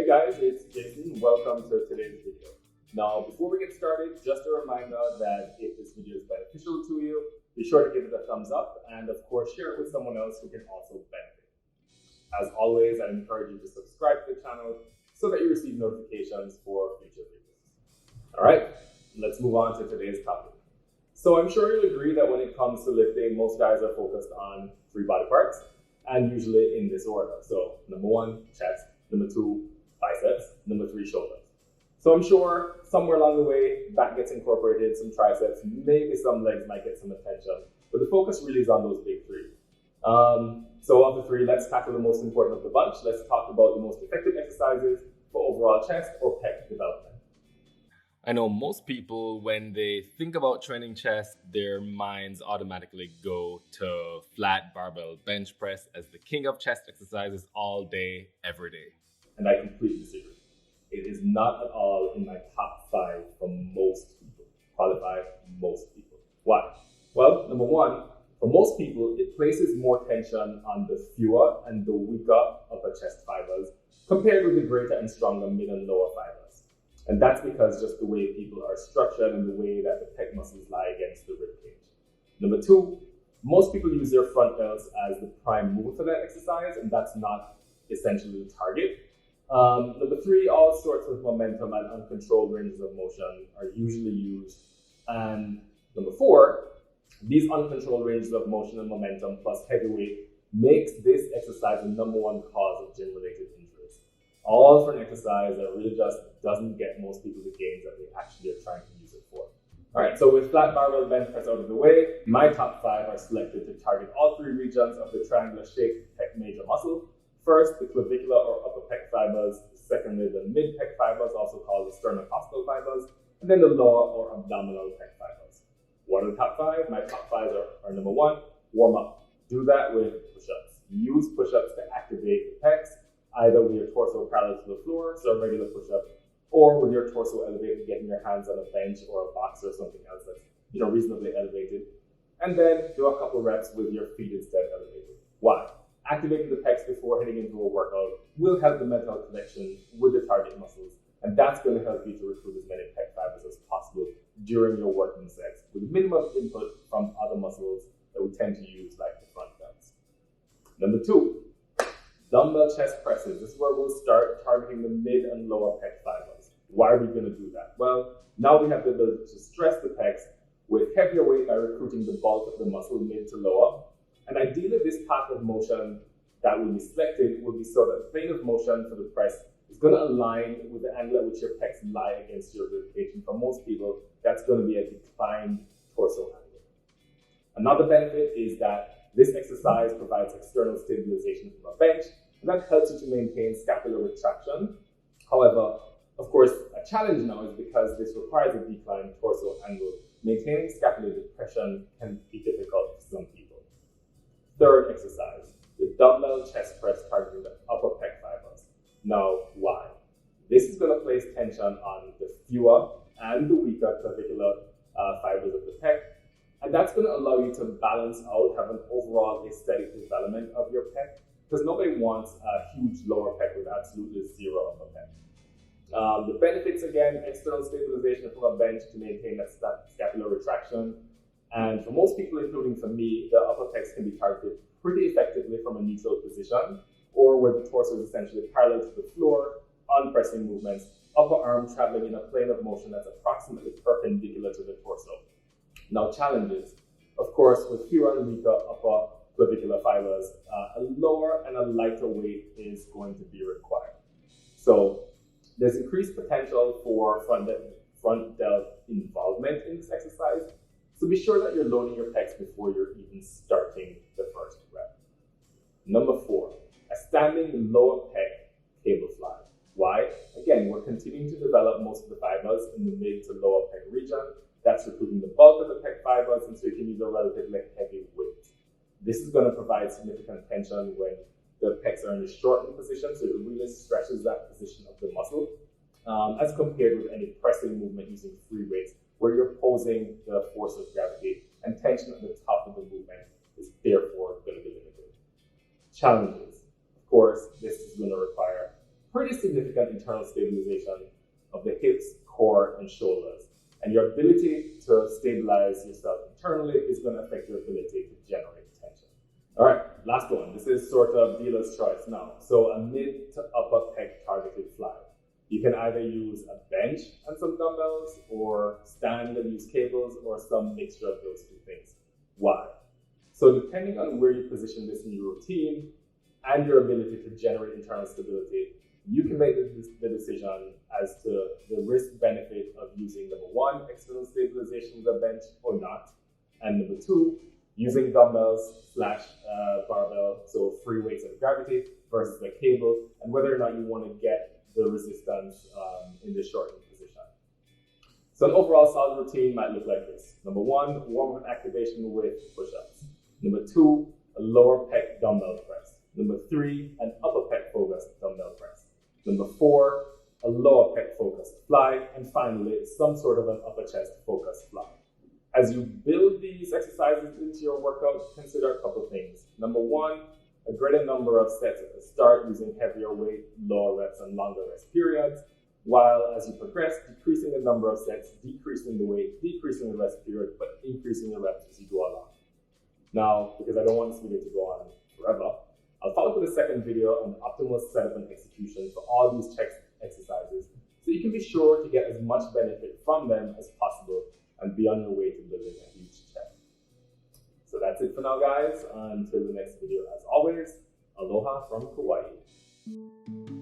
guys, it's Jason. Welcome to today's video. Now, before we get started, just a reminder that if this video is beneficial to you, be sure to give it a thumbs up and of course share it with someone else who can also benefit. As always, I encourage you to subscribe to the channel so that you receive notifications for future videos. All right, let's move on to today's topic. So I'm sure you'll agree that when it comes to lifting, most guys are focused on 3 body parts and usually in this order. So number 1, chest, number 2, biceps, number 3, shoulders. So I'm sure somewhere along the way, back gets incorporated, some triceps, maybe some legs might get some attention, but the focus really is on those big 3. So of the 3, let's tackle the most important of the bunch. Let's talk about the most effective exercises for overall chest or pec development. I know most people, when they think about training chest, their minds automatically go to flat barbell bench press as the king of chest exercises all day, every day. And I completely disagree. It is not at all in my top 5 for most people. Qualified most people. Why? Well, number 1, for most people, it places more tension on the fewer and the weaker upper chest fibers compared with the greater and stronger mid and lower fibers. And that's because just the way people are structured and the way that the pec muscles lie against the rib cage. Number 2, most people use their front delts as the prime mover for that exercise, and that's not essentially the target. Number 3, all sorts of momentum and uncontrolled ranges of motion are usually used. And number 4, these uncontrolled ranges of motion and momentum plus heavy weight makes this exercise the number 1 cause of gym-related injuries. All for an exercise that really just doesn't get most people the gains that they actually are trying to use it for. All right, so with flat barbell bench press out of the way, my top 5 are selected to target all 3 regions of the triangular-shaped pec major muscle. First, the clavicular or upper pec fibers. Secondly, the mid pec fibers, also called the sternocostal fibers. And then the lower or abdominal pec fibers. What are the top 5? My top 5 are number 1, warm up. Do that with push-ups. Use push-ups to activate the pecs, either with your torso parallel to the floor, so a regular push-up, or with your torso elevated, getting your hands on a bench or a box or something else that's reasonably elevated. And then do a couple reps with your feet instead elevated. Why? Activating the pecs before heading into a workout will help the mental connection with the target muscles, and that's going to help you to recruit as many pec fibers as possible during your working sets with minimum input from other muscles that we tend to use like the front delts. Number 2, dumbbell chest presses. This is where we'll start targeting the mid and lower pec fibers. Why are we going to do that? Well, now we have the ability to stress the pecs with heavier weight by recruiting the bulk of the muscle mid to lower. And ideally, this path of motion that will be selected will be so that the plane of motion for the press is going to align with the angle at which your pecs lie against your rib cage. And for most people, that's going to be a declined torso angle. Another benefit is that this exercise provides external stabilization from a bench, and that helps you to maintain scapular retraction. However, of course, a challenge now is because this requires a declined torso angle, maintaining scapular depression can be difficult for some people. Third exercise, the dumbbell chest press targeting the upper pec fibers. Now, why? This is going to place tension on the fewer and the weaker clavicular fibers of the pec, and that's going to allow you to balance out, have an overall aesthetic development of your pec, because nobody wants a huge lower pec with absolutely 0 upper pec. The benefits, again, external stabilization from a bench to maintain that scapular retraction. And for most people, including for me, the upper pecs can be targeted pretty effectively from a neutral position, or where the torso is essentially parallel to the floor, on pressing movements, upper arm traveling in a plane of motion that's approximately perpendicular to the torso. Now, challenges. Of course, with fewer and weaker upper clavicular fibers, a lower and a lighter weight is going to be required. So there's increased potential for front delt involvement in this exercise. So be sure that you're loading your pecs before you're even starting the first rep. Number 4, a standing lower pec cable fly. Why? Again, we're continuing to develop most of the fibers in the mid to lower pec region. That's recruiting the bulk of the pec fibers, and so you can use a relatively heavy weight. This is going to provide significant tension when the pecs are in a shortened position, so it really stretches that position of the muscle, as compared with any pressing movement using free weights, where you're opposing the force of gravity, and tension at the top of the movement is therefore going to be limited. Challenges. Of course, this is going to require pretty significant internal stabilization of the hips, core, and shoulders. And your ability to stabilize yourself internally is going to affect your ability to generate tension. All right, last one. This is sort of dealer's choice now. So a mid to upper pec targeted fly. You can either use a bench and some dumbbells, or stand and use cables, or some mixture of those two things. Why? So depending on where you position this in your routine and your ability to generate internal stability, you can make the decision as to the risk-benefit of using, number one, external stabilization with a bench or not, and number two, using dumbbells / barbell, so free weights of gravity versus a cable, and whether or not you want to get the resistance in the shortened position. So an overall solid routine might look like this. Number one, warm-up activation with push-ups. Number two, a lower pec dumbbell press. Number three, an upper pec focused dumbbell press. Number four, a lower pec focused fly. And finally, some sort of an upper chest focused fly. As you build these exercises into your workout, consider a couple things. Number one, a greater number of sets at the start using heavier weight, lower reps, and longer rest periods, while as you progress, decreasing the number of sets, decreasing the weight, decreasing the rest period, but increasing the reps as you go along. Now, because I don't want this video to go on forever, I'll follow with a second video on the optimal setup and execution for all these chest exercises, so you can be sure to get as much benefit from them as possible and be on your way to building a huge chest. So that's it for now, guys. Until the next video, as always, aloha from Kauai.